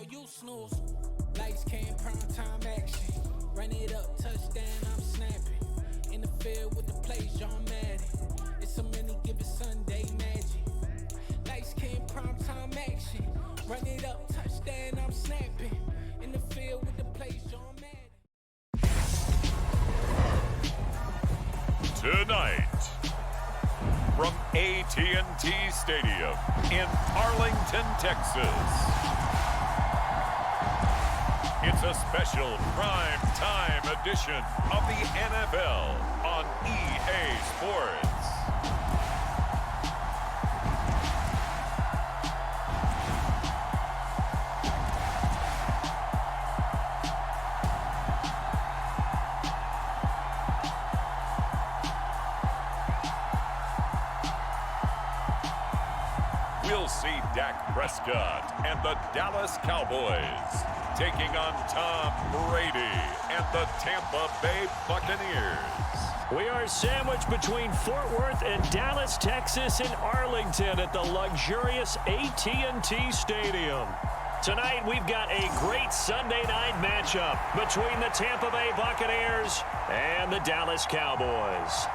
now you snooze. Lights came, prime time action. Run it up, touchdown, I'm snapping. In the field with the plays, John Madden. It's so many, give it Sunday magic. Lights came, prime time action. Run it up, touchdown, I'm snapping. In the field with the plays, John Madden. Tonight, from AT&T Stadium in Arlington, Texas, it's a special prime time edition of the NFL on EA Sports. We'll see Dak Prescott and the Dallas Cowboys taking on Tom Brady and the Tampa Bay Buccaneers. We are sandwiched between Fort Worth and Dallas, Texas, and Arlington at the luxurious AT&T Stadium. Tonight, we've got a great Sunday night matchup between the Tampa Bay Buccaneers and the Dallas Cowboys.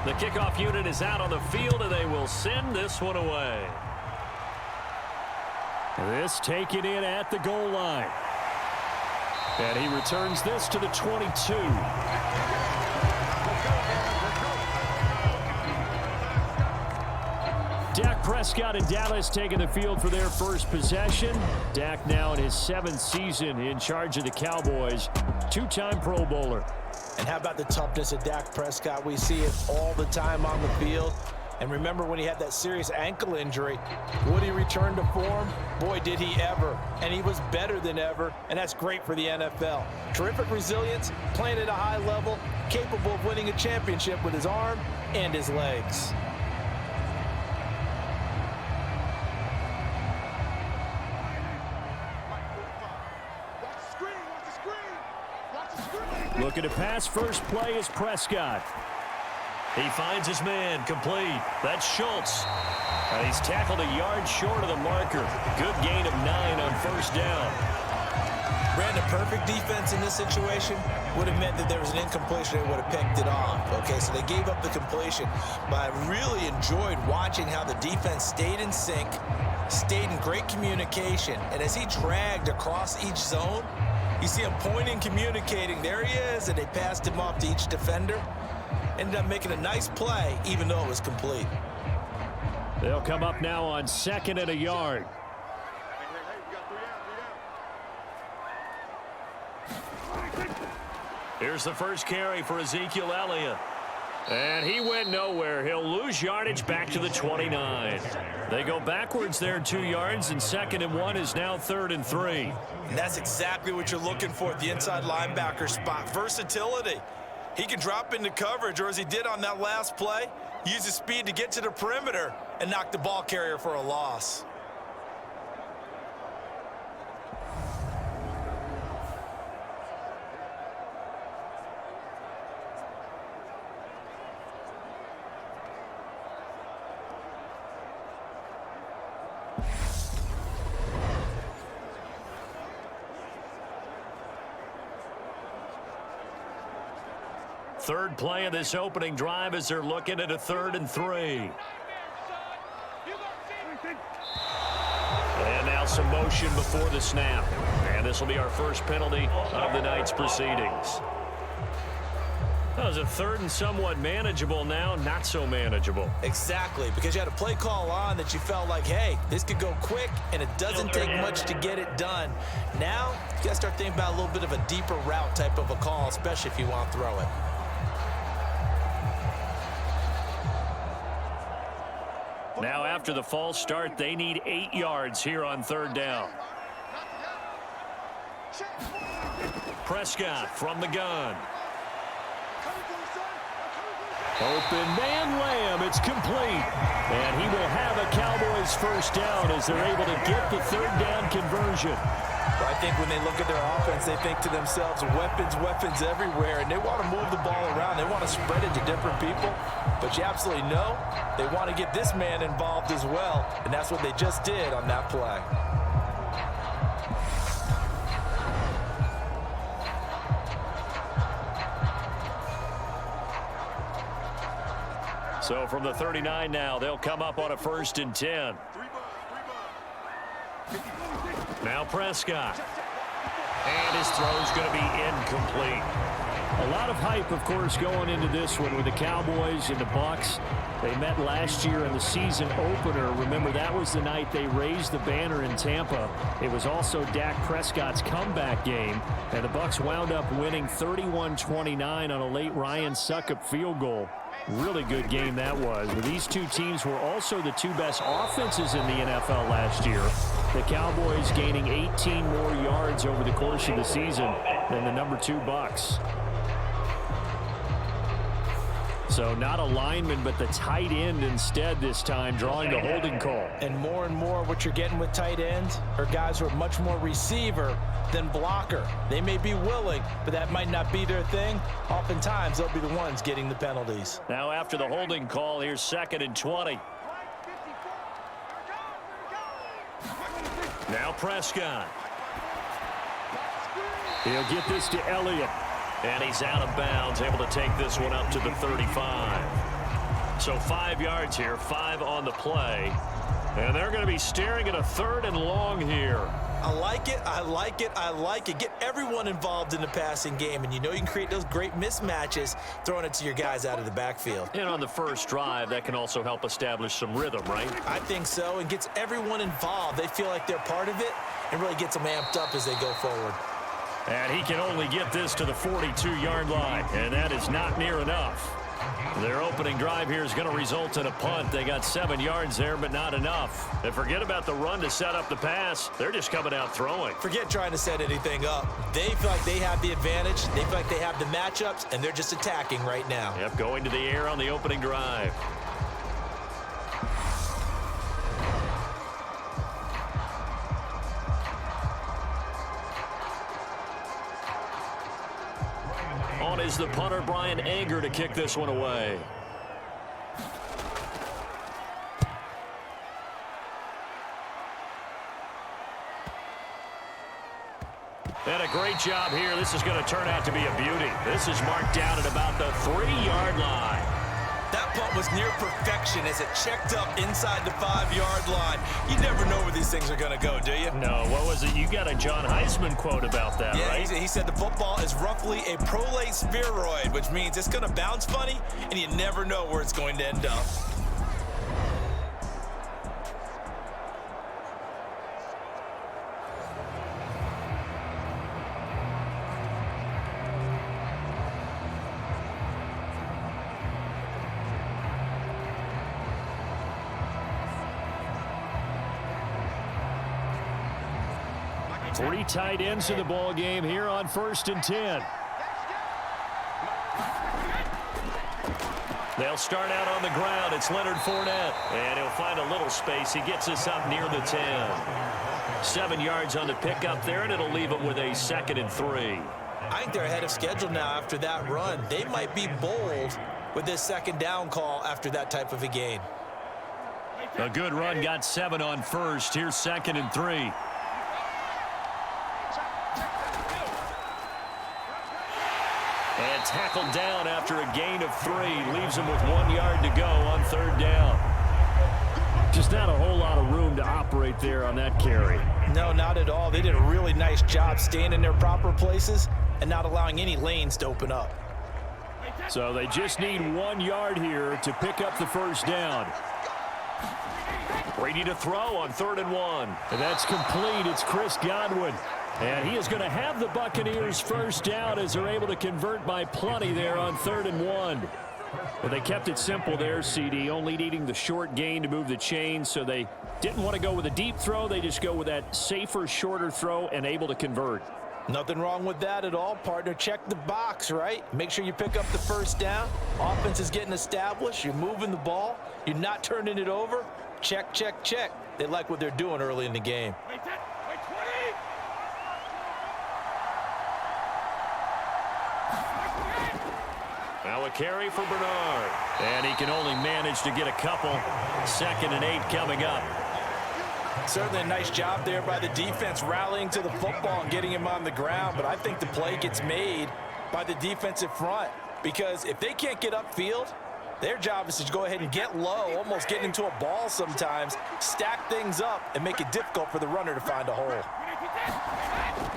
The kickoff unit is out on the field, and they will send this one away. This taken in at the goal line. And he returns this to the 22. Dak Prescott and Dallas taking the field for their first possession. Dak now in his 7th season in charge of the Cowboys. Two-time Pro Bowler. And how about the toughness of Dak Prescott? We see it all the time on the field. And remember when he had that serious ankle injury, would he return to form? Boy, did he ever. And he was better than ever, and that's great for the NFL. Terrific resilience, playing at a high level, capable of winning a championship with his arm and his legs. Looking to pass, first play is Prescott. He finds his man, complete. That's Schultz. And he's tackled a yard short of the marker. Good gain of 9 on first down. Brandon, perfect defense in this situation would have meant that there was an incompletion and would have picked it off. Okay, so they gave up the completion. But I really enjoyed watching how the defense stayed in sync, stayed in great communication. And as he dragged across each zone, you see him pointing, communicating. There he is, and they passed him off to each defender. Ended up making a nice play, even though it was complete. They'll come up now on 2nd and a yard. Here's the first carry for Ezekiel Elliott. And he went nowhere. He'll lose yardage back to the 29. They go backwards there 2 yards, and 2nd and 1 is now 3rd and 3. And that's exactly what you're looking for at the inside linebacker spot. Versatility. He can drop into coverage, or as he did on that last play, use his speed to get to the perimeter and knock the ball carrier for a loss. Third play of this opening drive as they're looking at a 3rd and 3. And now some motion before the snap. And this will be our first penalty of the night's proceedings. That was a 3rd and somewhat manageable, now not so manageable. Exactly, because you had a play call on that you felt like, hey, this could go quick, and it doesn't take much to get it done. Now, you got to start thinking about a little bit of a deeper route type of a call, especially if you want to throw it. Now after the false start, they need 8 yards here on 3rd down. Prescott from the gun. Open man Lamb. It's complete. And he will have a Cowboys 1st down as they're able to get the 3rd down conversion. Well, I think when they look at their offense, they think to themselves, weapons everywhere, and they want to move the ball around. They want to spread it to different people. But you absolutely know they want to get this man involved as well, and that's what they just did on that play. So from the 39 now, they'll come up on a 1st and 10. Now Prescott. And his throw's going to be incomplete. A lot of hype, of course, going into this one with the Cowboys and the Bucs. They met last year in the season opener. Remember, that was the night they raised the banner in Tampa. It was also Dak Prescott's comeback game, and the Bucs wound up winning 31-29 on a late Ryan Succop field goal. Really good game that was. But these two teams were also the 2 best offenses in the NFL last year. The Cowboys gaining 18 more yards over the course of the season than the number 2 Bucs. So not a lineman, but the tight end instead this time, drawing the holding call. And more what you're getting with tight ends are guys who are much more receiver than blocker. They may be willing, but that might not be their thing. Oftentimes, they'll be the ones getting the penalties. Now after the holding call, here's 2nd and 20. Now Prescott. He'll get this to Elliott. And he's out of bounds, able to take this one up to the 35. So 5 yards here, 5 on the play. And they're going to be staring at a 3rd and long here. I like it. Get everyone involved in the passing game. And you know you can create those great mismatches throwing it to your guys out of the backfield. And on the first drive, that can also help establish some rhythm, right? I think so. And gets everyone involved. They feel like they're part of it and really gets them amped up as they go forward. And he can only get this to the 42-yard line, and that is not near enough. Their opening drive here is going to result in a punt. They got 7 yards there, but not enough. And forget about the run to set up the pass. They're just coming out throwing. Forget trying to set anything up. They feel like they have the advantage. They feel like they have the matchups, and they're just attacking right now. Yep, going to the air on the opening drive. On is the punter, Brian Anger, to kick this one away. And a great job here. This is going to turn out to be a beauty. This is marked down at about the 3-yard line. That punt was near perfection as it checked up inside the 5-yard line. You never know where these things are going to go, do you? No, what was it? You got a John Heisman quote about that, yeah, right? He said the football is roughly a prolate spheroid, which means it's going to bounce funny, and you never know where it's going to end up. Three tight ends in the ball game here on 1st and 10. They'll start out on the ground. It's Leonard Fournette, and he'll find a little space. He gets us up near the 10. 7 yards on the pickup there, and it'll leave him with a 2nd and 3. I think they're ahead of schedule now after that run. They might be bold with this 2nd down call after that type of a gain. A good run, got 7 on 1st. Here's 2nd and 3. And tackled down after a gain of 3. Leaves him with 1 yard to go on 3rd down. Just not a whole lot of room to operate there on that carry. No, not at all. They did a really nice job staying in their proper places and not allowing any lanes to open up. So they just need 1 yard here to pick up the 1st down. Ready to throw on 3rd and 1. And that's complete. It's Chris Godwin. And he is going to have the Buccaneers 1st down as they're able to convert by plenty there on 3rd and 1. Well, they kept it simple there, CD, only needing the short gain to move the chains, so they didn't want to go with a deep throw. They just go with that safer, shorter throw and able to convert. Nothing wrong with that at all, partner. Check the box, right? Make sure you pick up the first down. Offense is getting established. You're moving the ball. You're not turning it over. Check, check, check. They like what they're doing early in the game. Wait, 20. Now a carry for Bernard. And he can only manage to get a couple. 2nd and 8 coming up. Certainly a nice job there by the defense rallying to the football and getting him on the ground. But I think the play gets made by the defensive front. Because if they can't get upfield, their job is to go ahead and get low, almost get into a ball sometimes, stack things up, and make it difficult for the runner to find a hole.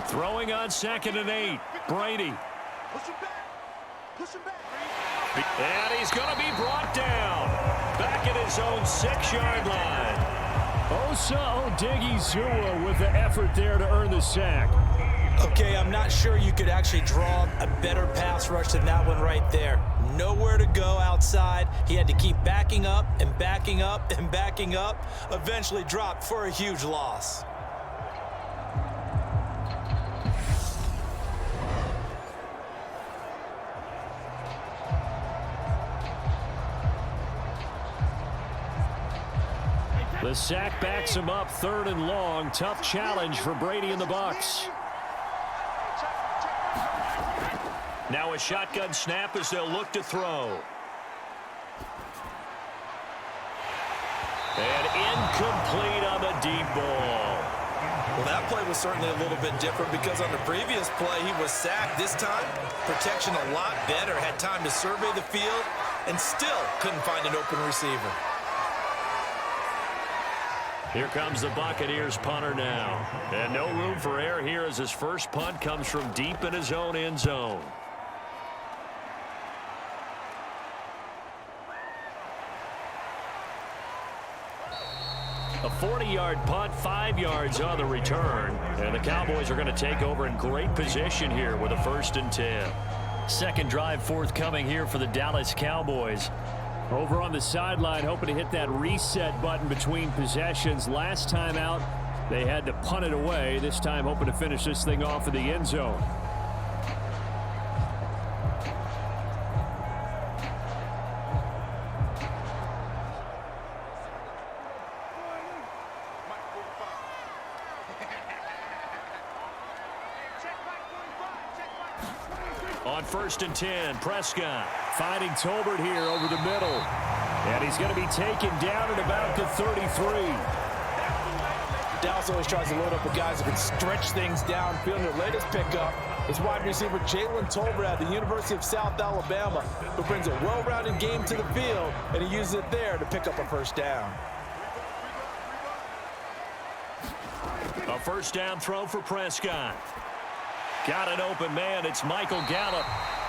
Throwing on 2nd and 8. Brady. And he's going to be brought down. Back at his own 6-yard line. Osa Odighizuwa with the effort there to earn the sack. Okay, I'm not sure you could actually draw a better pass rush than that one right there. Nowhere to go outside. He had to keep backing up and backing up and backing up. Eventually dropped for a huge loss. The sack backs him up 3rd and long. Tough challenge for Brady and the Bucs. Now a shotgun snap as they'll look to throw. And incomplete on the deep ball. Well, that play was certainly a little bit different because on the previous play he was sacked. This time, protection a lot better. Had time to survey the field and still couldn't find an open receiver. Here comes the Buccaneers punter now. And no room for error here as his first punt comes from deep in his own end zone. A 40-yard punt, 5 yards on the return. And the Cowboys are going to take over in great position here with a 1st and 10. Second drive forthcoming here for the Dallas Cowboys. Over on the sideline, hoping to hit that reset button between possessions. Last time out, they had to punt it away. This time, hoping to finish this thing off in the end zone. On 1st and 10, Prescott finding Tolbert here over the middle. And he's going to be taken down at about the 33. Dallas always tries to load up with guys who can stretch things downfield. Their latest pickup is wide receiver Jalen Tolbert at the University of South Alabama, who brings a well-rounded game to the field, and he uses it there to pick up a 1st down. A 1st down throw for Prescott. Got an open man. It's Michael Gallup.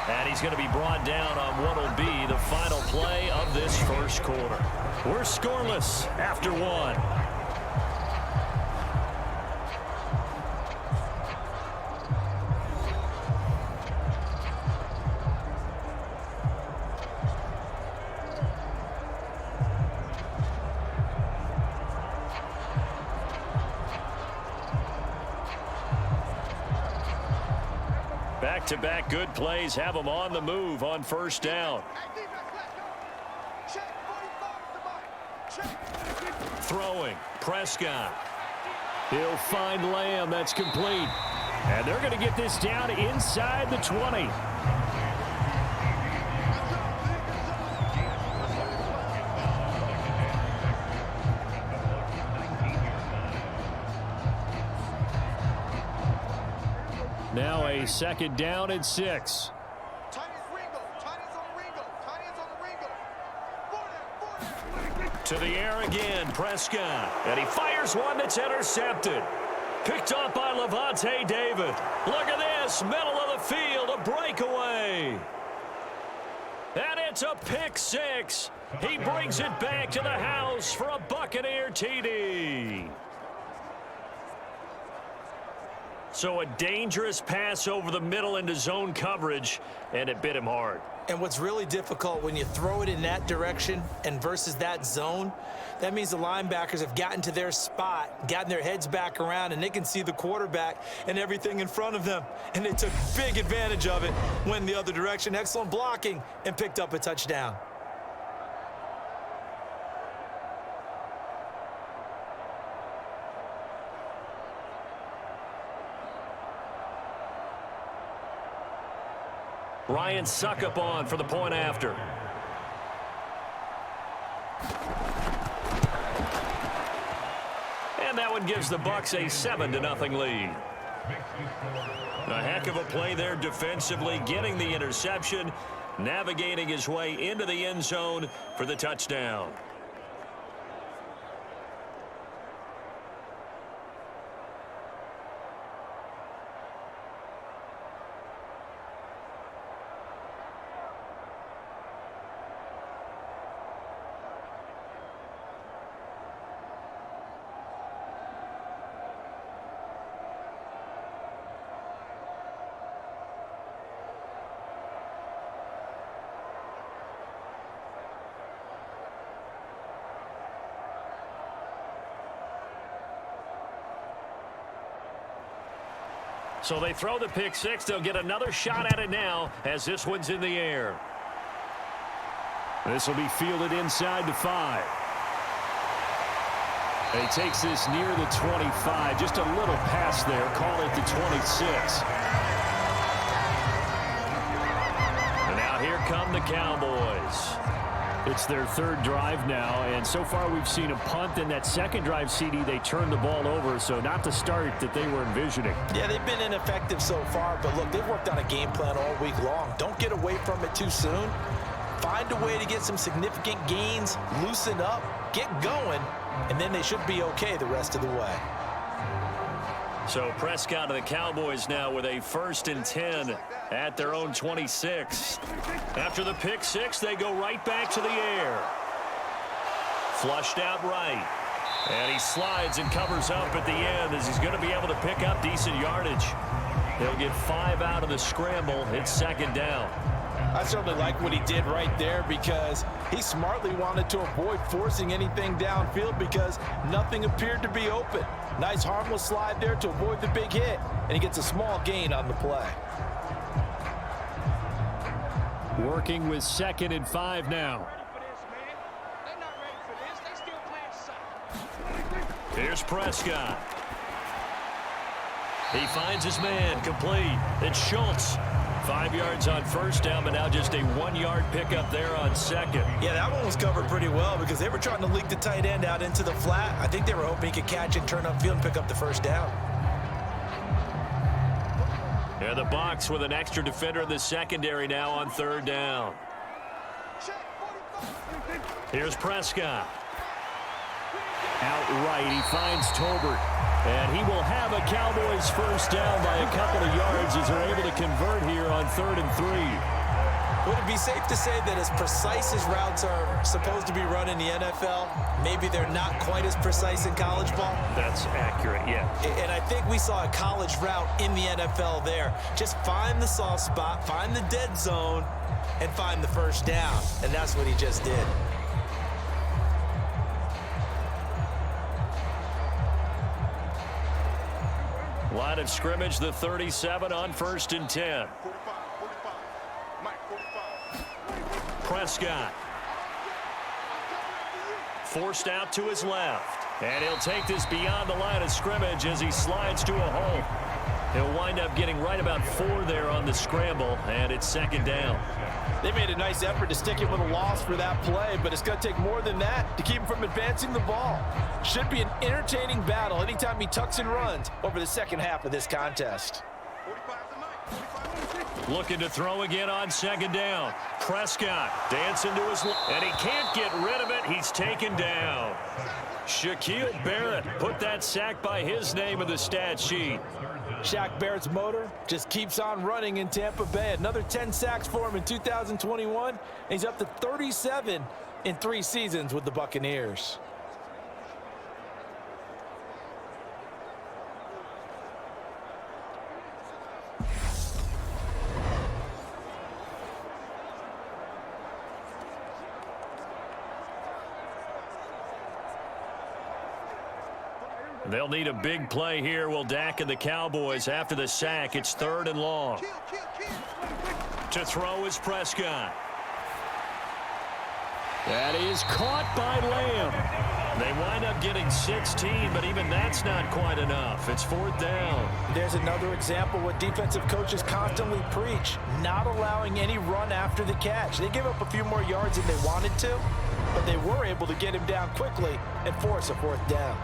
And he's going to be brought down on what will be the final play of this 1st quarter. We're scoreless after 1. Back-to-back good plays have them on the move on 1st down. Throwing, Prescott. He'll find Lamb. That's complete. And they're going to get this down inside the 20. Now a 2nd down and 6. To the air again, Prescott. And he fires one that's intercepted. Picked up by Levante David. Look at this, middle of the field, a breakaway. And it's a pick 6. He brings it back to the house for a Buccaneer TD. So a dangerous pass over the middle into zone coverage, and it bit him hard. And what's really difficult when you throw it in that direction and versus that zone, that means the linebackers have gotten to their spot, gotten their heads back around, and they can see the quarterback and everything in front of them. And they took big advantage of it, went the other direction, excellent blocking, and picked up a touchdown. Ryan Suckup on for the point after. And that one gives the Bucs a 7-0 lead. A heck of a play there defensively, getting the interception, navigating his way into the end zone for the touchdown. So they throw the pick six. They'll get another shot at it now as this one's in the air. This will be fielded inside the 5. And he takes this near the 25. Just a little pass there. Call it the 26. And now here come the Cowboys. It's their third drive now, and so far we've seen a punt. In that second drive, CD, they turned the ball over, so not the start that they were envisioning. Yeah, they've been ineffective so far, but look, they've worked on a game plan all week long. Don't get away from it too soon. Find a way to get some significant gains, loosen up, get going, and then they should be okay the rest of the way. So Prescott of the Cowboys now with a 1st and 10 at their own 26. After the pick six, they go right back to the air. Flushed out right. And he slides and covers up at the end as he's going to be able to pick up decent yardage. He'll get 5 out of the scramble. It's 2nd down. I certainly like what he did right there because he smartly wanted to avoid forcing anything downfield because nothing appeared to be open. Nice harmless slide there to avoid the big hit, and he gets a small gain on the play. Working with 2nd and 5 now. Here's Prescott. He finds his man, complete. It's Schultz. 5 yards on 1st down, but now just a 1-yard pickup there on 2nd. Yeah, that one was covered pretty well because they were trying to leak the tight end out into the flat. I think they were hoping he could catch and turn upfield and pick up the 1st down. Yeah, the Bucs with an extra defender in the secondary now on 3rd down. Here's Prescott. Outright, he finds Tolbert. And he will have a Cowboys 1st down by a couple of yards as they're able to convert here on 3rd and 3. Would it be safe to say that as precise as routes are supposed to be run in the NFL, maybe they're not quite as precise in college ball? That's accurate, yeah. And I think we saw a college route in the NFL there. Just find the soft spot, find the dead zone, and find the 1st down. And that's what he just did. Line of scrimmage, the 37 on 1st and 10. Prescott. Forced out to his left. And he'll take this beyond the line of scrimmage as he slides to a hole. He'll wind up getting right about 4 there on the scramble, and it's 2nd down. They made a nice effort to stick it with a loss for that play, but it's going to take more than that to keep him from advancing the ball. Should be an entertaining battle anytime he tucks and runs over the second half of this contest. Looking to throw again on 2nd down. Prescott dancing to his left, and he can't get rid of it. He's taken down. Shaquille Barrett put that sack by his name in the stat sheet. Shaq Barrett's motor just keeps on running in Tampa Bay. Another 10 sacks for him in 2021. And he's up to 37 in 3 seasons with the Buccaneers. They'll need a big play here. Will Dak and the Cowboys after the sack. It's 3rd and long. To throw is Prescott. That is caught by Lamb. They wind up getting 16, but even that's not quite enough. It's 4th down. There's another example what defensive coaches constantly preach, not allowing any run after the catch. They give up a few more yards than they wanted to, but they were able to get him down quickly and force a 4th down.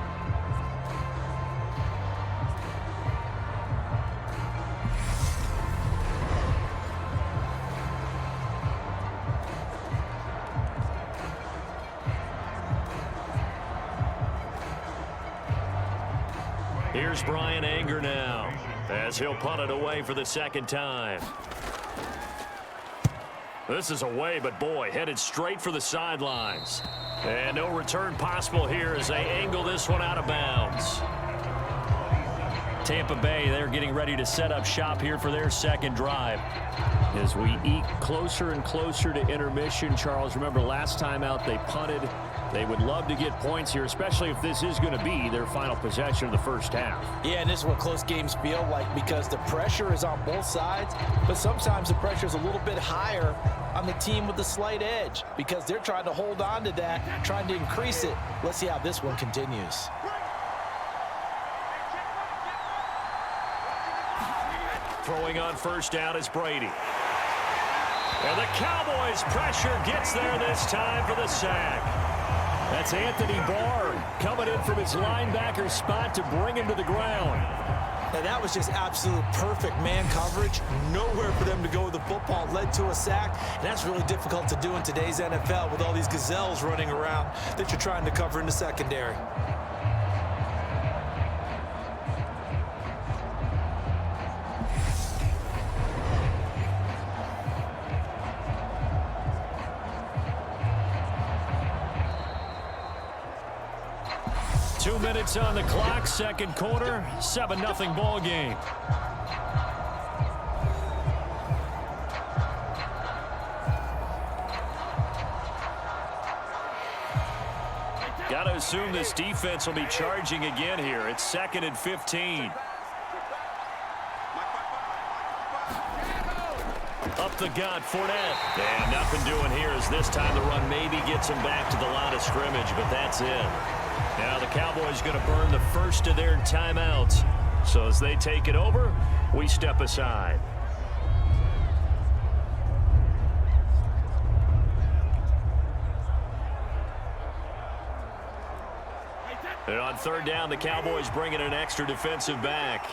Here's Brian Anger now as he'll punt it away for the 2nd time. This is away, but boy, headed straight for the sidelines. And no return possible here as they angle this one out of bounds. Tampa Bay, they're getting ready to set up shop here for their 2nd drive. As we eke closer and closer to intermission, Charles, remember last time out they punted. They would love to get points here, especially if this is going to be their final possession of the first half. Yeah, and this is what close games feel like because the pressure is on both sides, but sometimes the pressure is a little bit higher on the team with the slight edge because they're trying to hold on to that, trying to increase it. Let's see how this one continues. Throwing on 1st down is Brady. And the Cowboys pressure gets there this time for the sack. That's Anthony Barr coming in from his linebacker spot to bring him to the ground. And that was just absolute perfect man coverage. Nowhere for them to go with the football. Led to a sack. And that's really difficult to do in today's NFL with all these gazelles running around that you're trying to cover in the secondary. Two minutes on the clock, 2nd quarter, 7-0 ball game. Got to assume this defense will be charging again here. It's 2nd and 15. Up the gut, Fournette. And nothing doing here as this time the run maybe gets him back to the line of scrimmage, but that's it. Now the Cowboys going to burn the first of their timeouts. So as they take it over, we step aside. And on 3rd down, the Cowboys bring in an extra defensive back.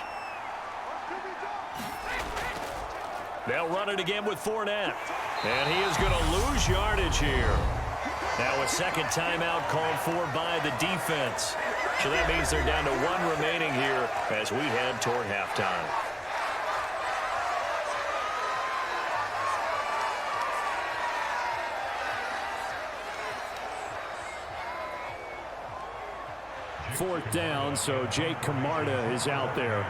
They'll run it again with Fournette. And he is going to lose yardage here. Now a 2nd timeout called for by the defense. So that means they're down to 1 remaining here as we head toward halftime. Fourth down, so Jake Camarda is out there.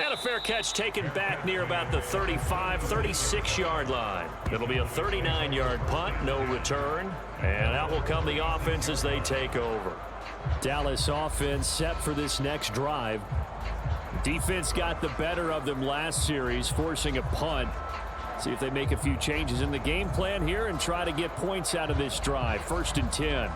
And a fair catch taken back near about the 35, 36-yard line. It'll be a 39-yard punt, no return. And out will come the offense as they take over. Dallas offense set for this next drive. Defense got the better of them last series, forcing a punt. See if they make a few changes in the game plan here and try to get points out of this drive. 1st and 10.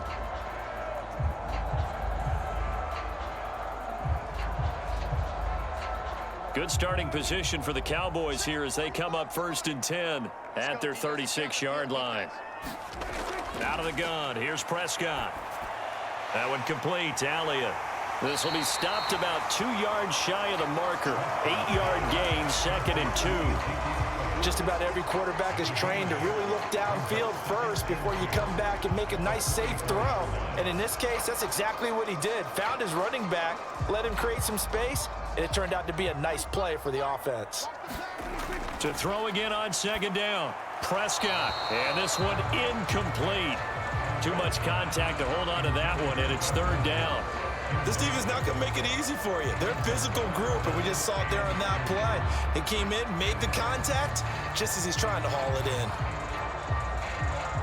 Good starting position for the Cowboys here as they come up 1st and 10 at their 36-yard line. Out of the gun, here's Prescott. That one complete to Elliott. This will be stopped about 2 yards shy of the marker. 8-yard gain, 2nd and 2. Just about every quarterback is trained to really look downfield first before you come back and make a nice, safe throw. And in this case, that's exactly what he did. Found his running back, let him create some space, and it turned out to be a nice play for the offense. To throw again on 2nd down, Prescott. And this one incomplete. Too much contact to hold on to that one, and it's 3rd down. This defense not going to make it easy for you. They're a physical group, and we just saw it there on that play. They came in, made the contact, just as he's trying to haul it in.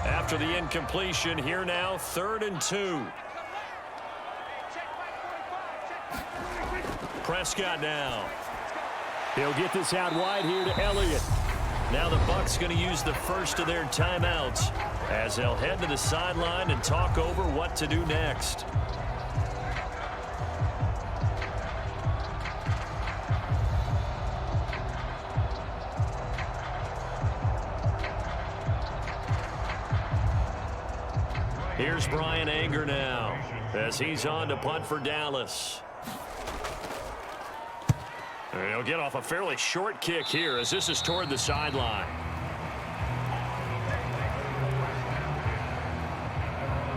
After the incompletion, here now, 3rd and 2. Prescott now. He'll get this out wide here to Elliott. Now the Bucs going to use the first of their timeouts as they'll head to the sideline and talk over what to do next. Here's Brian Anger now as he's on to punt for Dallas. He'll get off a fairly short kick here as this is toward the sideline.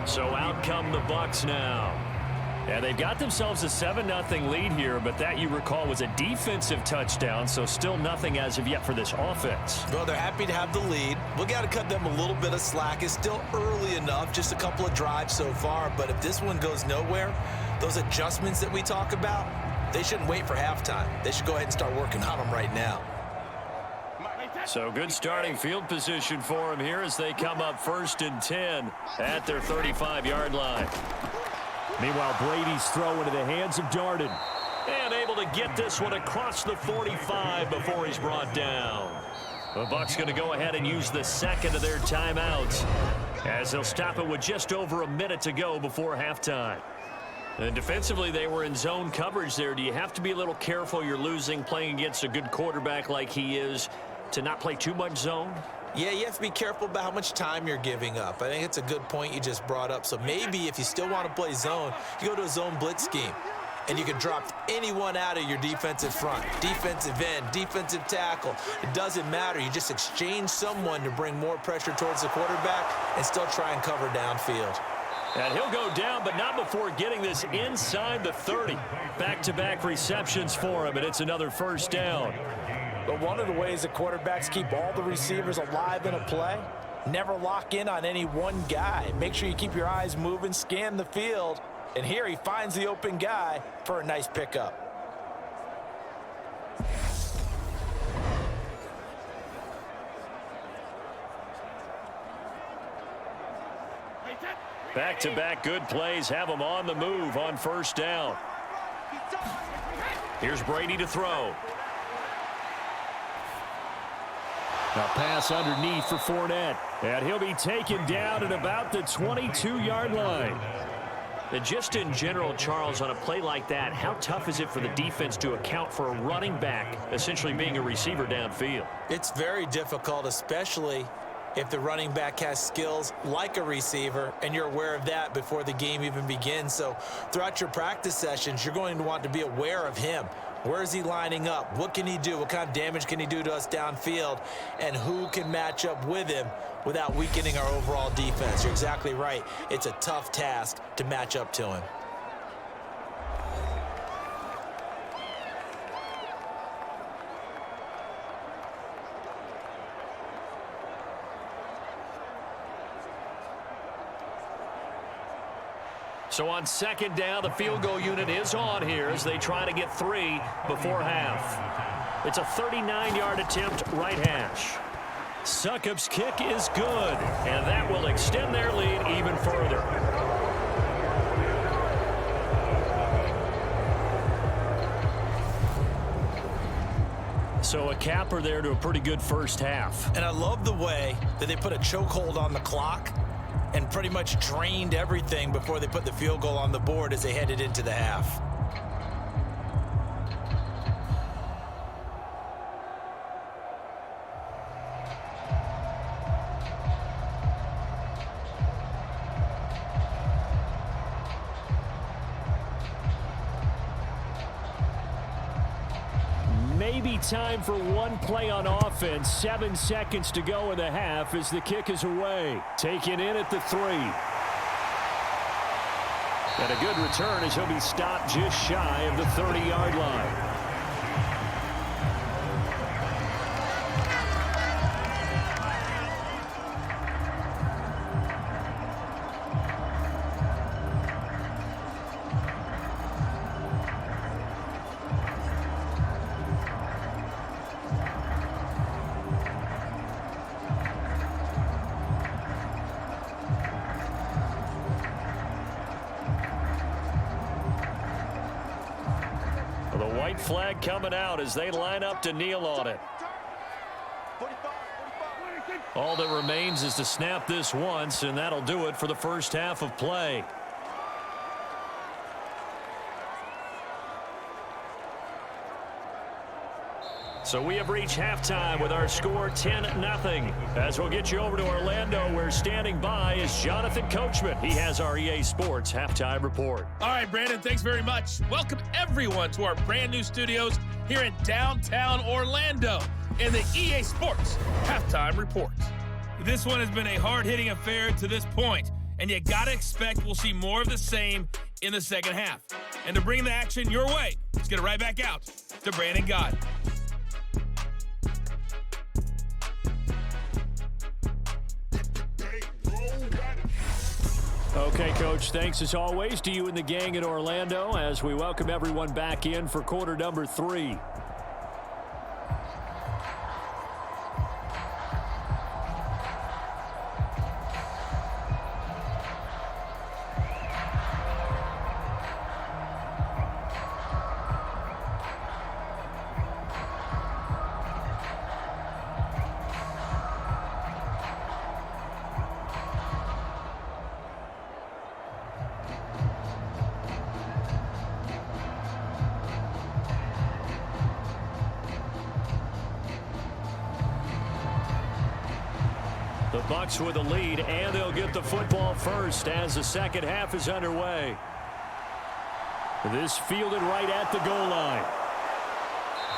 So out come the Bucs now. And they've got themselves a 7-0 lead here, but that, you recall, was a defensive touchdown, so still nothing as of yet for this offense. Well, they're happy to have the lead. We got to cut them a little bit of slack. It's still early enough, just a couple of drives so far, but if this one goes nowhere, those adjustments that we talk about, they shouldn't wait for halftime. They should go ahead and start working on them right now. So good starting field position for them here as they come up 1st and 10 at their 35-yard line. Meanwhile, Brady's throw into the hands of Darden. And able to get this one across the 45 before he's brought down. The Bucs going to go ahead and use the second of their timeouts as they'll stop it with just over a minute to go before halftime. And defensively, they were in zone coverage there. Do you have to be a little careful? You're losing, playing against a good quarterback like he is, to not play too much zone? Yeah, you have to be careful about how much time you're giving up. I think it's a good point you just brought up. So maybe if you still want to play zone, you go to a zone blitz scheme. And you can drop anyone out of your defensive front, defensive end, defensive tackle. It doesn't matter. You just exchange someone to bring more pressure towards the quarterback and still try and cover downfield. And he'll go down, but not before getting this inside the 30. Back-to-back receptions for him, and it's another 1st down. But one of the ways that quarterbacks keep all the receivers alive in a play, never lock in on any one guy. Make sure you keep your eyes moving, scan the field, and here he finds the open guy for a nice pickup. Back-to-back good plays have them on the move on 1st down. Here's Brady to throw. A pass underneath for Fournette. And he'll be taken down at about the 22-yard line. And just in general, Charles, on a play like that, how tough is it for the defense to account for a running back essentially being a receiver downfield? It's very difficult, especially if the running back has skills like a receiver, and you're aware of that before the game even begins. So throughout your practice sessions, you're going to want to be aware of him. Where is he lining up? What can he do? What kind of damage can he do to us downfield? And who can match up with him without weakening our overall defense? You're exactly right. It's a tough task to match up to him. So on 2nd down, the field goal unit is on here as they try to get 3 before half. It's a 39-yard attempt, right hash. Succop's kick is good, and that will extend their lead even further. So a capper there to a pretty good first half. And I love the way that they put a chokehold on the clock and pretty much drained everything before they put the field goal on the board as they headed into the half. Maybe time for one play on offense. 7 seconds to go in the half as the kick is away. Taken in at the 3. And a good return as he'll be stopped just shy of the 30-yard line. white flag coming out as they line up to kneel on it. All that remains is to snap this once, and that'll do it for the first half of play. So we have reached halftime with our score 10-0. As we'll get you over to Orlando, where standing by is Jonathan Coachman. He has our EA Sports halftime report. All right, Brandon, thanks very much. Welcome everyone to our brand new studios here in downtown Orlando in the EA Sports halftime report. This one has been a hard-hitting affair to this point, and you got to expect we'll see more of the same in the second half. And to bring the action your way, let's get it right back out to Brandon Gott. Okay, Coach, thanks as always to you and the gang in Orlando as we welcome everyone back in for quarter number 3. The Bucs with a lead, and they'll get the football first as the second half is underway. This fielded right at the goal line.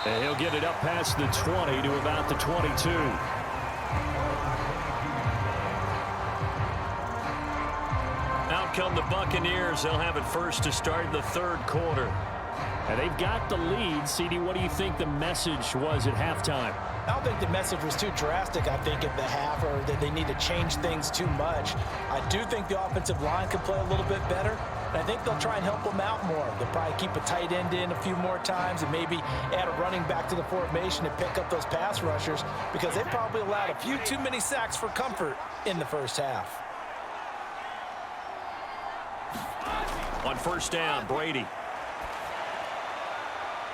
And he'll get it up past the 20 to about the 22. Out come the Buccaneers. They'll have it first to start the third quarter. And they've got the lead. CD, what do you think the message was at halftime? I don't think the message was too drastic, I think, at the half, or that they need to change things too much. I do think the offensive line could play a little bit better, and I think they'll try and help them out more. They'll probably keep a tight end in a few more times and maybe add a running back to the formation and pick up those pass rushers because they probably allowed a few too many sacks for comfort in the first half. On first down, Brady.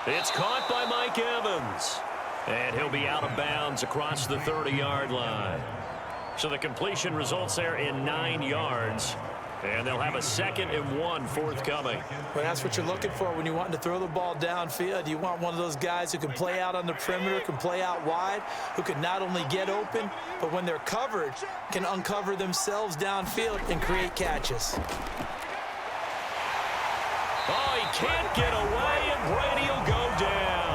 It's caught by Mike Evans. And he'll be out of bounds across the 30-yard line. So the completion results there in 9 yards. And they'll have a 2nd and 1 forthcoming. Well, that's what you're looking for when you want to throw the ball downfield. You want one of those guys who can play out on the perimeter, can play out wide, who can not only get open, but when they're covered, can uncover themselves downfield and create catches. Oh, he can't get away, and Brady will go down.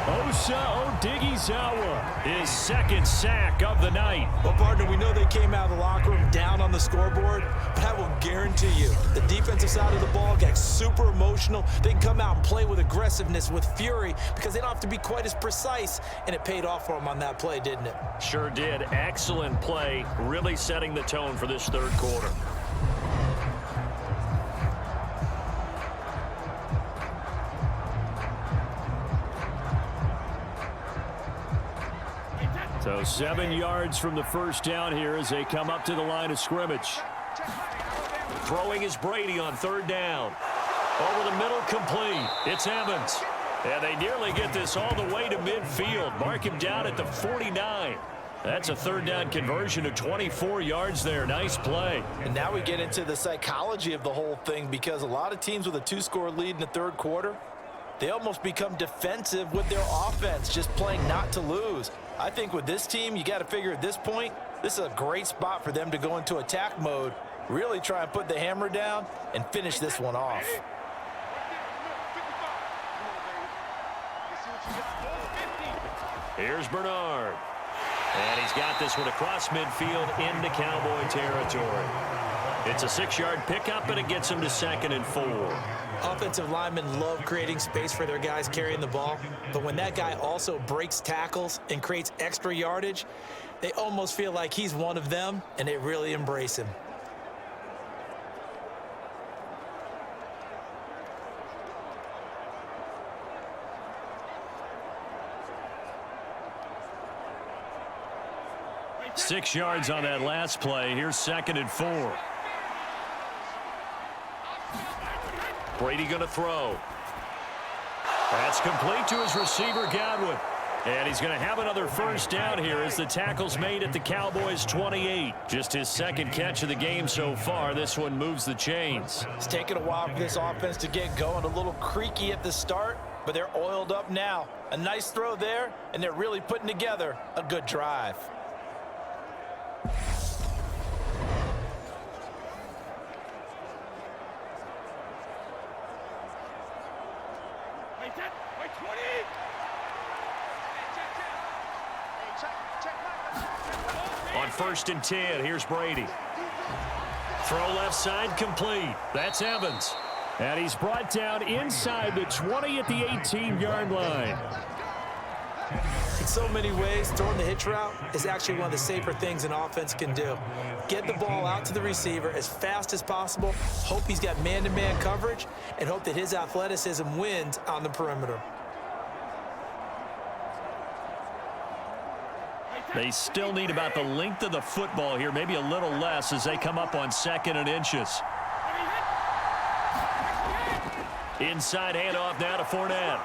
Osa Odighizuwa, his 2nd sack of the night. Well, partner, we know they came out of the locker room down on the scoreboard, but I will guarantee you the defensive side of the ball got super emotional. They can come out and play with aggressiveness, with fury, because they don't have to be quite as precise, and it paid off for them on that play, didn't it? Sure did. Excellent play, really setting the tone for this third quarter. So 7 yards from the first down here as they come up to the line of scrimmage. Throwing is Brady on third down. Over the middle, complete. It's Evans. And they nearly get this all the way to midfield. Mark him down at the 49. That's a third down conversion of 24 yards there. Nice play. And now we get into the psychology of the whole thing because a lot of teams with a 2-score lead in the third quarter, they almost become defensive with their offense, just playing not to lose. I think with this team, you got to figure at this point, this is a great spot for them to go into attack mode, really try and put the hammer down and finish this one off. Here's Bernard. And he's got this one across midfield into Cowboy territory. It's a 6-yard pickup, and it gets him to 2nd and 4. Offensive linemen love creating space for their guys carrying the ball, but when that guy also breaks tackles and creates extra yardage, they almost feel like he's one of them, and they really embrace him. Six yards on that last play. Here's 2nd and 4. Brady going to throw. That's complete to his receiver, Godwin. And he's going to have another first down here as the tackle's made at the Cowboys' 28. Just his second catch of the game so far. This one moves the chains. It's taken a while for this offense to get going. A little creaky at the start, but they're oiled up now. A nice throw there, and they're really putting together a good drive. On 1st and 10, here's Brady. Throw left side complete. That's Evans. And he's brought down inside the 20 at the 18-yard line. In so many ways, throwing the hitch route is actually one of the safer things an offense can do. Get the ball out to the receiver as fast as possible, hope he's got man-to-man coverage, and hope that his athleticism wins on the perimeter. They still need about the length of the football here, maybe a little less as they come up on 2nd and inches. Inside handoff now to Fournette.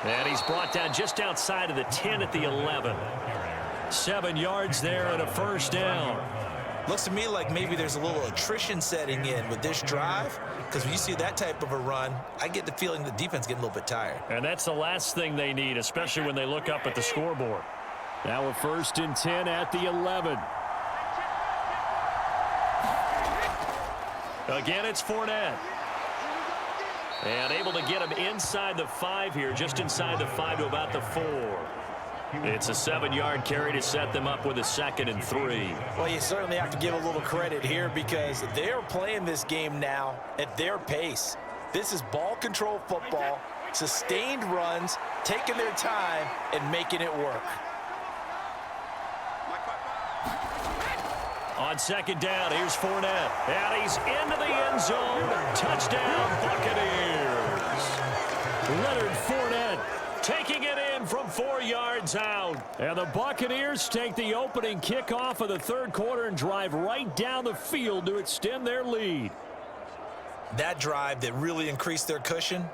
And he's brought down just outside of the 10 at the 11. 7 yards there and a first down. Looks to me like maybe there's a little attrition setting in with this drive, because when you see that type of a run, I get the feeling the defense getting a little bit tired. And that's the last thing they need, especially when they look up at the scoreboard. Now a 1st and 10 at the 11. Again, it's Fournette. And able to get him inside the 5 here, just inside the 5 to about the 4. It's a 7-yard carry to set them up with a 2nd and 3. Well, you certainly have to give a little credit here because they're playing this game now at their pace. This is ball control football, sustained runs, taking their time, and making it work. On 2nd down, here's Fournette. And he's into the end zone. Touchdown, Buccaneers. Leonard Fournette taking it in from 4 yards out. And the Buccaneers take the opening kickoff of the 3rd quarter and drive right down the field to extend their lead. That drive that really increased their cushion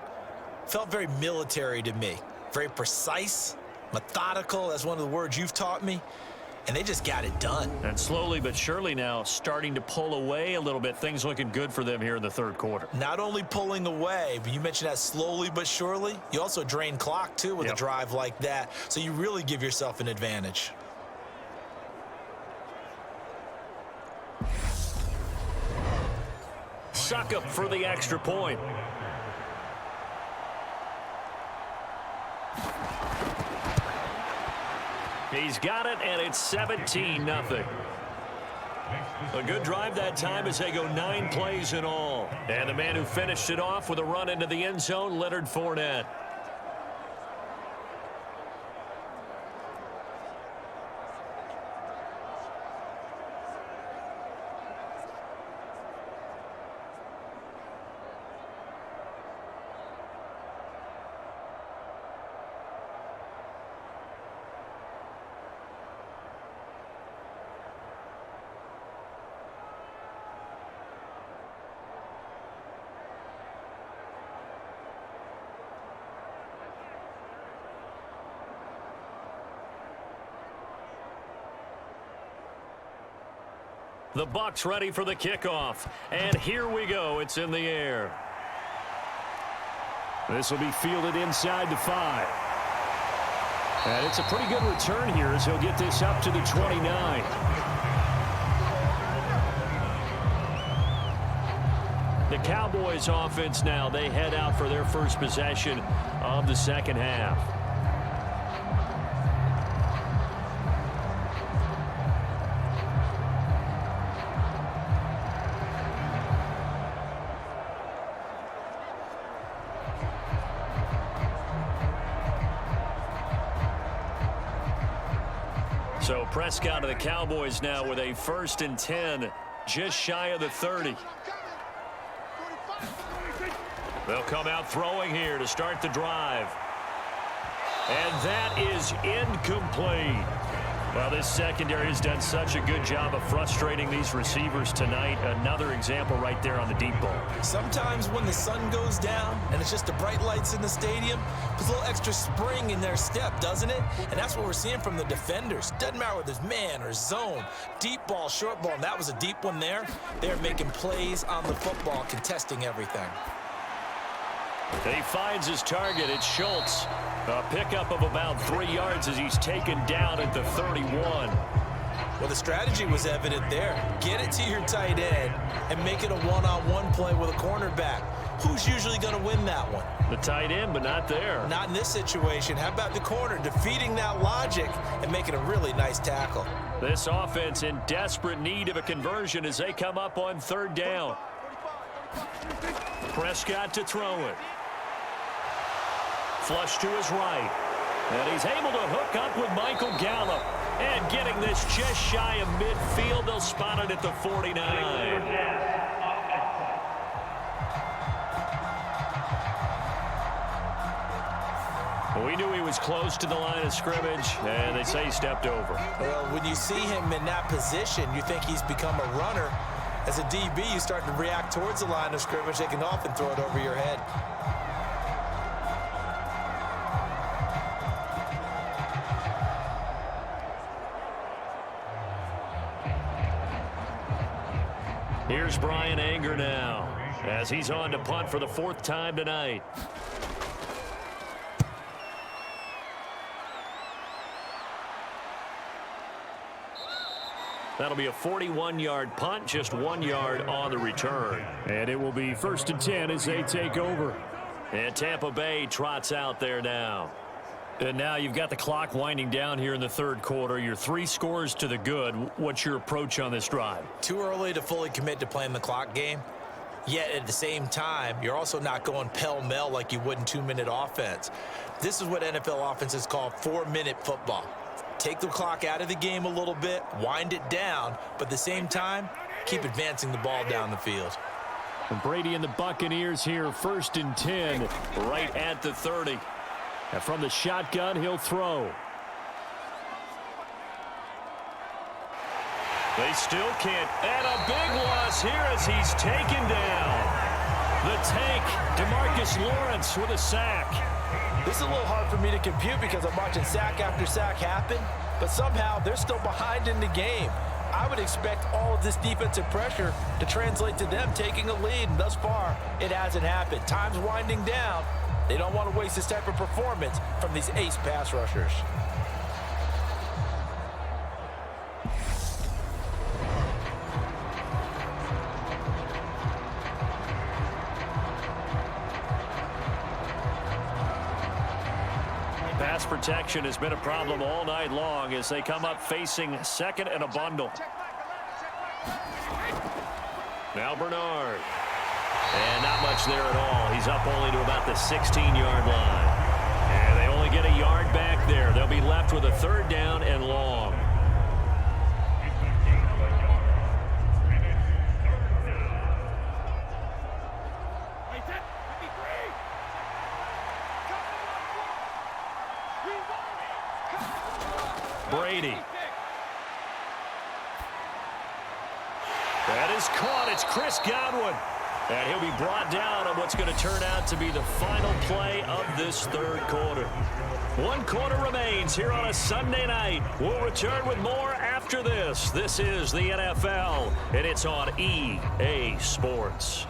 felt very military to me. Very precise, methodical, that's one of the words you've taught me. And they just got it done. And slowly but surely now starting to pull away a little bit. Things looking good for them here in the 3rd quarter. Not only pulling away, but you mentioned that slowly but surely. You also drain clock, too, with a drive like that. So you really give yourself an advantage. Suck up for the extra point. He's got it, and it's 17-0. A good drive that time as they go 9 plays in all. And the man who finished it off with a run into the end zone, Leonard Fournette. The Bucs ready for the kickoff. And here we go. It's in the air. This will be fielded inside the 5. And it's a pretty good return here as he'll get this up to the 29. The Cowboys offense now, they head out for their first possession of the 2nd half. So Prescott of the Cowboys now with a 1st and 10, just shy of the 30. They'll come out throwing here to start the drive. And that is incomplete. Well, this secondary has done such a good job of frustrating these receivers tonight. Another example right there on the deep ball. Sometimes when the sun goes down and it's just the bright lights in the stadium, puts a little extra spring in their step, doesn't it? And that's what we're seeing from the defenders. Doesn't matter whether it's man or zone, deep ball, short ball, and that was a deep one there. They're making plays on the football, contesting everything. He finds his target. It's Schultz. A pickup of about 3 yards as he's taken down at the 31. Well, the strategy was evident there. Get it to your tight end and make it a one-on-one play with a cornerback. Who's usually going to win that one? The tight end, but not there. Not in this situation. How about the corner defeating that logic and making a really nice tackle? This offense in desperate need of a conversion as they come up on 3rd down. Prescott to throw it. Flush to his right. And he's able to hook up with Michael Gallup. And getting this just shy of midfield, they'll spot it at the 49. We knew he was close to the line of scrimmage, and they say he stepped over. Well, when you see him in that position, you think he's become a runner. As a DB, you start to react towards the line of scrimmage. They can often throw it over your head. Here's Brian Anger now as he's on to punt for the 4th time tonight. That'll be a 41-yard punt, just 1 yard on the return. And it will be 1st and 10 as they take over. And Tampa Bay trots out there now. And now you've got the clock winding down here in the 3rd quarter. You're 3 scores to the good. What's your approach on this drive? Too early to fully commit to playing the clock game. Yet at the same time, you're also not going pell-mell like you would in 2-minute offense. This is what NFL offenses call 4-minute football. Take the clock out of the game a little bit, wind it down, but at the same time, keep advancing the ball down the field. And Brady and the Buccaneers here, 1st and 10, right at the 30. And from the shotgun, he'll throw. They still can't. And a big loss here as he's taken down. The tank, DeMarcus Lawrence with a sack. This is a little hard for me to compute because I'm watching sack after sack happen, but somehow they're still behind in the game. I would expect all of this defensive pressure to translate to them taking a lead, and thus far, it hasn't happened. Time's winding down. They don't want to waste this type of performance from these ace pass rushers. Pass protection has been a problem all night long as they come up facing 2nd and a bundle. Now Bernard. And not much there at all. He's up only to about the 16-yard line. And they only get a yard back there. They'll be left with a 3rd down and long. Brady. That is caught. It's Chris Godwin. And he'll be brought down on what's going to turn out to be the final play of this 3rd quarter. 1 quarter remains here on a Sunday night. We'll return with more after this. This is the NFL, and it's on EA Sports.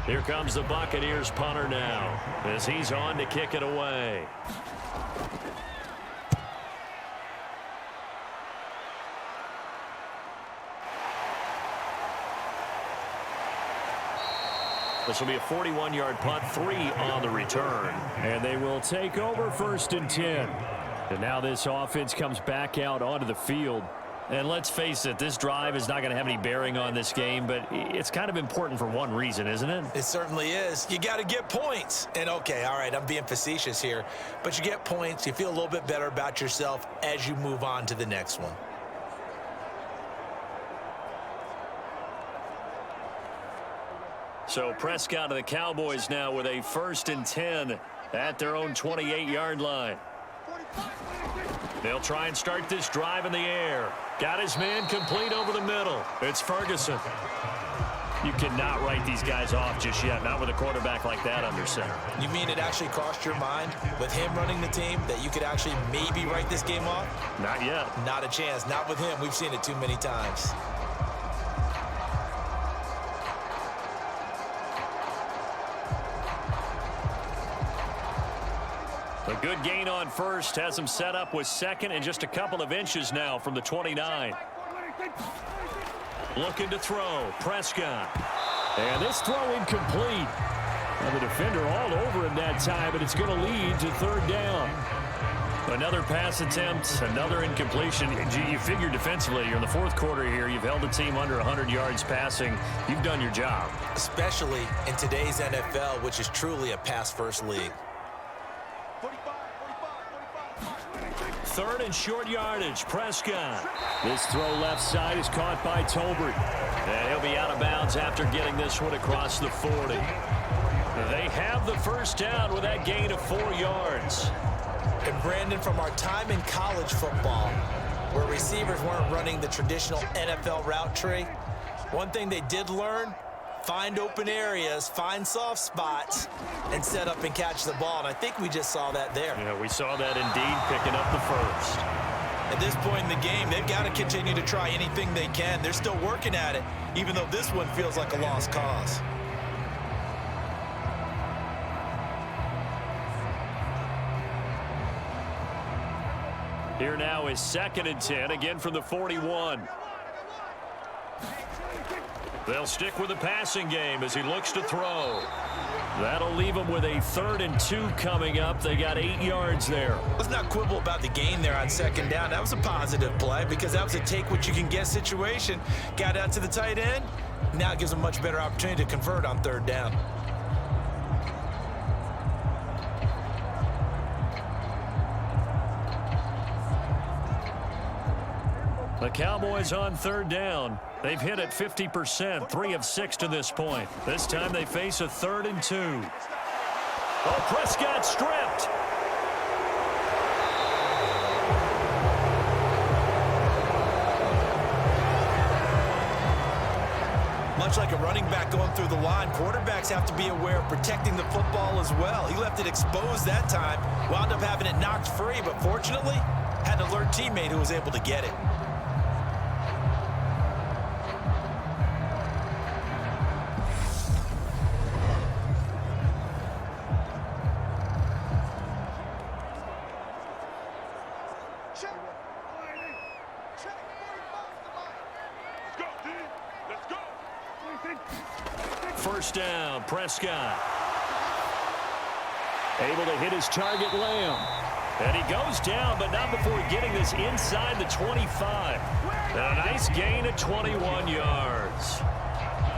Here comes the Buccaneers punter now as he's on to kick it away. This will be a 41-yard punt, 3 on the return. And they will take over 1st and 10. And now this offense comes back out onto the field. And let's face it, this drive is not going to have any bearing on this game, but it's kind of important for one reason, isn't it? It certainly is. You got to get points. And okay, all right, I'm being facetious here, but you get points, you feel a little bit better about yourself as you move on to the next one. So Prescott of the Cowboys now with a 1st and 10 at their own 28-yard line. They'll try and start this drive in the air. Got his man complete over the middle. It's Ferguson. You cannot write these guys off just yet, not with a quarterback like that under center. You mean it actually crossed your mind with him running the team that you could actually maybe write this game off? Not yet. Not a chance. Not with him. We've seen it too many times. A good gain on first has him set up with 2nd and just a couple of inches now from the 29. Looking to throw. Prescott. And this throw incomplete. And the defender all over him that time, but it's going to lead to 3rd down. Another pass attempt, another incompletion. You figure defensively, you're in the 4th quarter here. You've held the team under 100 yards passing. You've done your job. Especially in today's NFL, which is truly a pass-first league. 3rd and short yardage. Prescott. This throw left side is caught by Tolbert. And he'll be out of bounds after getting this one across the 40. They have the 1st down with that gain of 4 yards. And Brandon, from our time in college football, where receivers weren't running the traditional NFL route tree, one thing they did learn, find open areas, find soft spots, and set up and catch the ball. And I think we just saw that there. Yeah, we saw that indeed, picking up the 1st. At this point in the game, they've got to continue to try anything they can. They're still working at it, even though this one feels like a lost cause. Here now is 2nd and 10, again from the 41. They'll stick with the passing game as he looks to throw. That'll leave him with a 3rd and 2 coming up. They got 8 yards there. Let's not quibble about the gain there on 2nd down. That was a positive play because that was a take-what-you-can-get situation. Got out to the tight end. Now it gives them a much better opportunity to convert on 3rd down. The Cowboys on 3rd down. They've hit it 50%, 3 of 6 to this point. This time they face a 3rd and 2. Oh, Prescott stripped. Much like a running back going through the line, quarterbacks have to be aware of protecting the football as well. He left it exposed that time, wound up having it knocked free, but fortunately, had an alert teammate who was able to get it. First down, Prescott. Able to hit his target, Lamb. And he goes down, but not before getting this inside the 25. And a nice gain of 21 yards.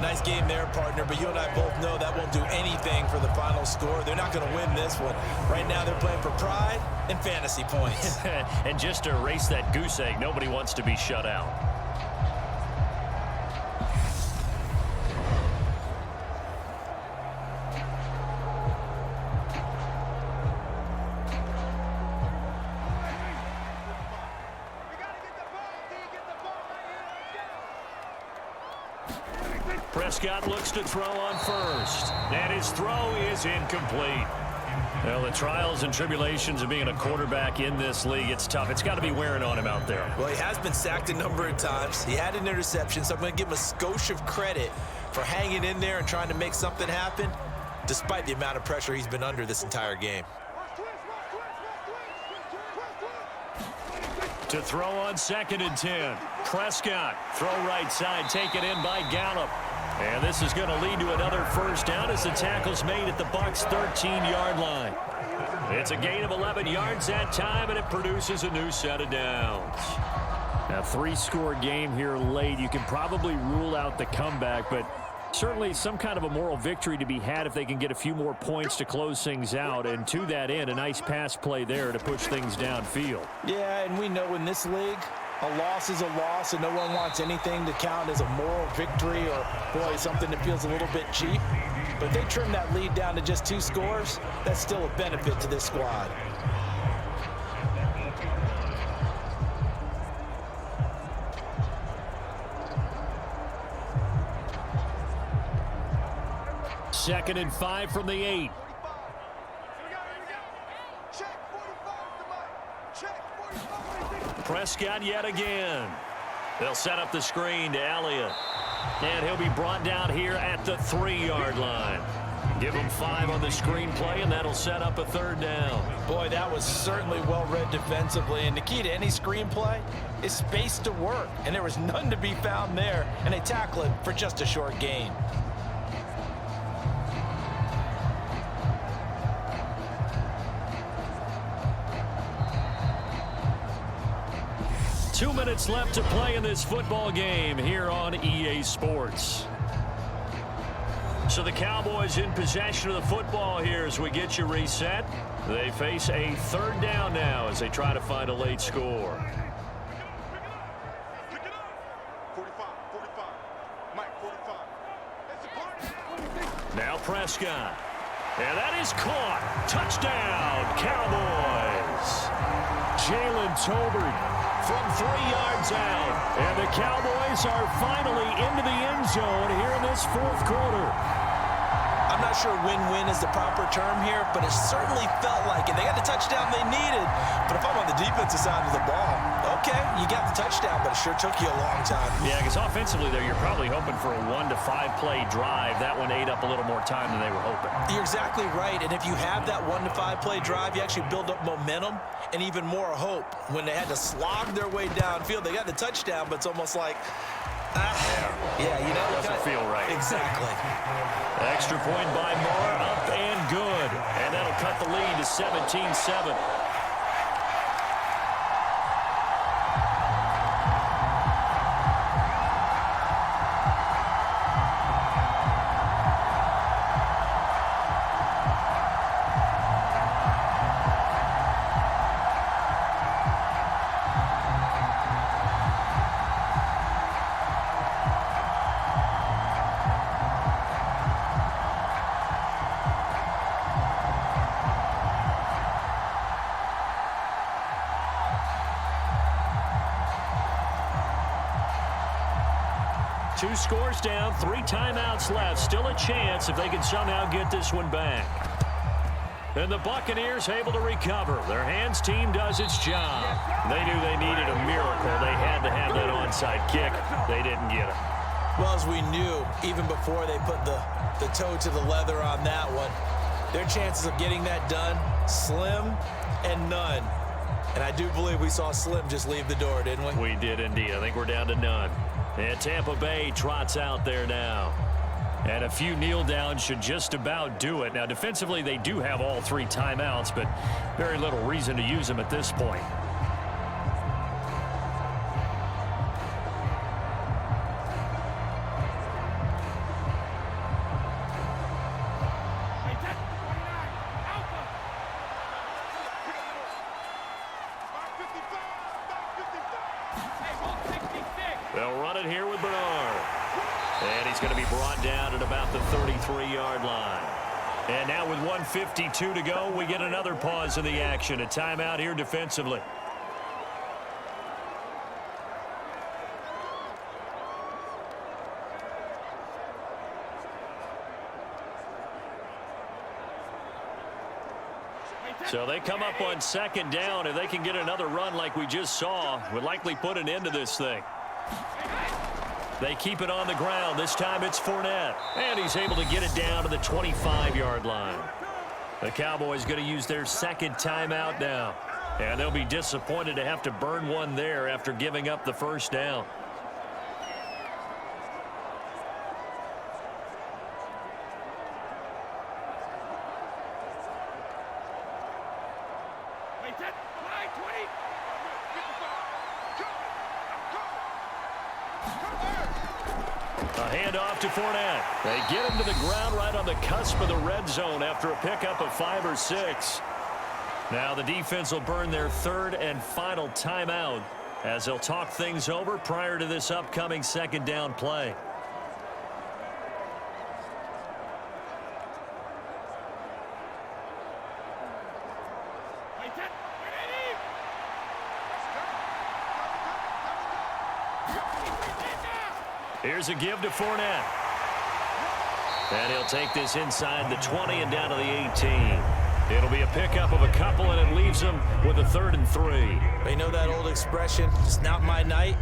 Nice game there, partner, but you and I both know that won't do anything for the final score. They're not going to win this one. Right now they're playing for pride and fantasy points. And just to erase that goose egg, nobody wants to be shut out. Prescott looks to throw on first, and his throw is incomplete. Well, the trials and tribulations of being a quarterback in this league, it's tough. It's got to be wearing on him out there. Well, he has been sacked a number of times. He had an interception, so I'm going to give him a skosh of credit for hanging in there and trying to make something happen, despite the amount of pressure he's been under this entire game. To throw on 2nd and 10. Prescott, throw right side, taken in by Gallup. And this is going to lead to another first down as the tackle's made at the Bucs' 13-yard line. It's a gain of 11 yards that time, and it produces a new set of downs. A 3-score game here late. You can probably rule out the comeback, but certainly some kind of a moral victory to be had if they can get a few more points to close things out. And to that end, a nice pass play there to push things downfield. Yeah, and we know in this league, A loss is a loss, and no one wants anything to count as a moral victory or, boy, something that feels a little bit cheap. But if they trim that lead down to just 2 scores, that's still a benefit to this squad. Second and 5 from the 8. Prescott yet again. They'll set up the screen to Elliott. And he'll be brought down here at the 3-yard line. Give him 5 on the screenplay, and that'll set up a 3rd down. Boy, that was certainly well read defensively. And the key to any screenplay is space to work. And there was none to be found there. And they tackle it for just a short gain. Two minutes left to play in this football game here on EA Sports. So the Cowboys in possession of the football here as we get you reset. They face a 3rd down now as they try to find a late score. Now Prescott. And that is caught. Touchdown, Cowboys. Jalen Tolbert from 3 yards out. And the Cowboys are finally into the end zone here in this 4th quarter. I'm not sure win-win is the proper term here, but it certainly felt like it. They got the touchdown they needed, but if I'm on the defensive side of the ball, okay, you got the touchdown, but it sure took you a long time. Yeah, because offensively there, you're probably hoping for a 1 to 5 play drive. That one ate up a little more time than they were hoping. You're exactly right, and if you have that 1 to 5 play drive, you actually build up momentum and even more hope. When they had to slog their way downfield, they got the touchdown, but it's almost like, yeah, you know, doesn't feel right. Exactly. Extra point by Moore, up and good. And that'll cut the lead to 17-7. Two scores down, 3 timeouts left. Still a chance if they can somehow get this one back. And the Buccaneers able to recover. Their hands team does its job. They knew they needed a miracle. They had to have that onside kick. They didn't get it. Well, as we knew, even before they put the toe to the leather on that one, their chances of getting that done, slim and none. And I do believe we saw Slim just leave the door, didn't we? We did indeed. I think we're down to none. And Tampa Bay trots out there now. And a few kneel downs should just about do it. Now, defensively, they do have all 3 timeouts, but very little reason to use them at this point. They'll run it here with Bernard. And he's going to be brought down at about the 33-yard line. And now with 1:52 to go, we get another pause in the action. A timeout here defensively. So they come up on 2nd down. If they can get another run like we just saw, would likely put an end to this thing. They keep it on the ground. This time it's Fournette. And he's able to get it down to the 25-yard line. The Cowboys going to use their 2nd timeout now. And they'll be disappointed to have to burn one there after giving up the 1st down. A handoff to Fournette. They get him to the ground right on the cusp of the red zone after a pickup of 5 or 6. Now the defense will burn their 3rd and final timeout as they'll talk things over prior to this upcoming second down play. Here's a give to Fournette. And he'll take this inside the 20 and down to the 18. It'll be a pickup of a couple, and it leaves him with a 3rd and 3. They know that old expression, it's not my night.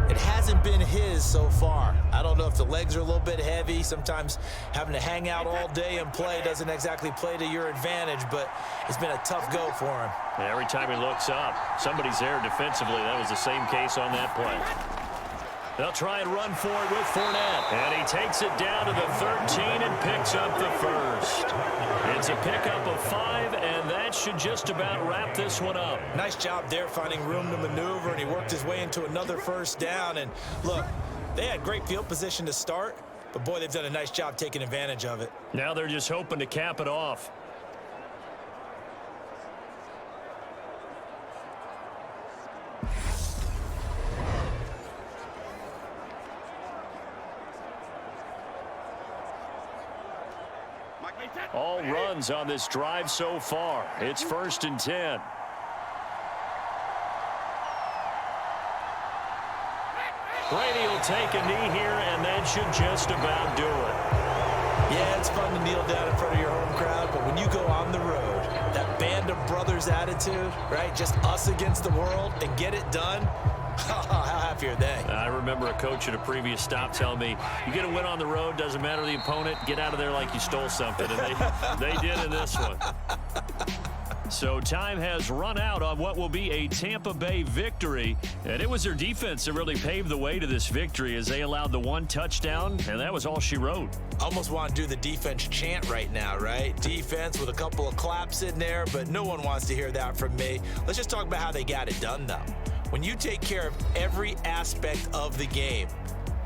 It hasn't been his so far. I don't know if the legs are a little bit heavy. Sometimes having to hang out all day and play doesn't exactly play to your advantage, but it's been a tough go for him. And every time he looks up, somebody's there defensively. That was the same case on that play. They'll try and run for it with Fournette. And he takes it down to the 13 and picks up the first. It's a pickup of 5, and that should just about wrap this one up. Nice job there finding room to maneuver, and he worked his way into another first down. And look, they had great field position to start, but boy, they've done a nice job taking advantage of it. Now they're just hoping to cap it off. All runs on this drive so far. It's 1st and 10. Brady will take a knee here, and that should just about do it. Yeah, it's fun to kneel down in front of your home crowd, but when you go on the road, that band of brothers attitude, right? Just us against the world and get it done. How happy are they? I remember a coach at a previous stop telling me, you get a win on the road, doesn't matter the opponent, get out of there like you stole something. And they did in this one. So time has run out on what will be a Tampa Bay victory. And it was their defense that really paved the way to this victory as they allowed the 1 touchdown, and that was all she wrote. Almost want to do the defense chant right now, right? Defense with a couple of claps in there, but no one wants to hear that from me. Let's just talk about how they got it done, though. When you take care of every aspect of the game,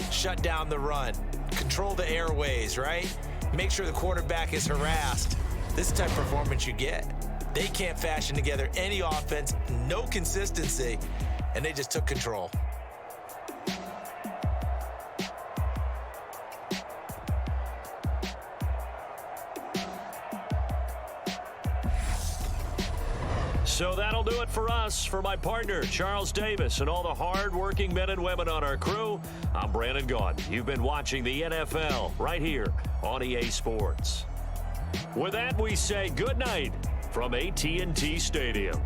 shut down the run, control the airways, right? Make sure the quarterback is harassed. This is the type of performance you get. They can't fashion together any offense, no consistency, and they just took control. So that'll do it for us. For my partner, Charles Davis, and all the hard-working men and women on our crew, I'm Brandon Gaudin. You've been watching the NFL right here on EA Sports. With that, we say good night from AT&T Stadium.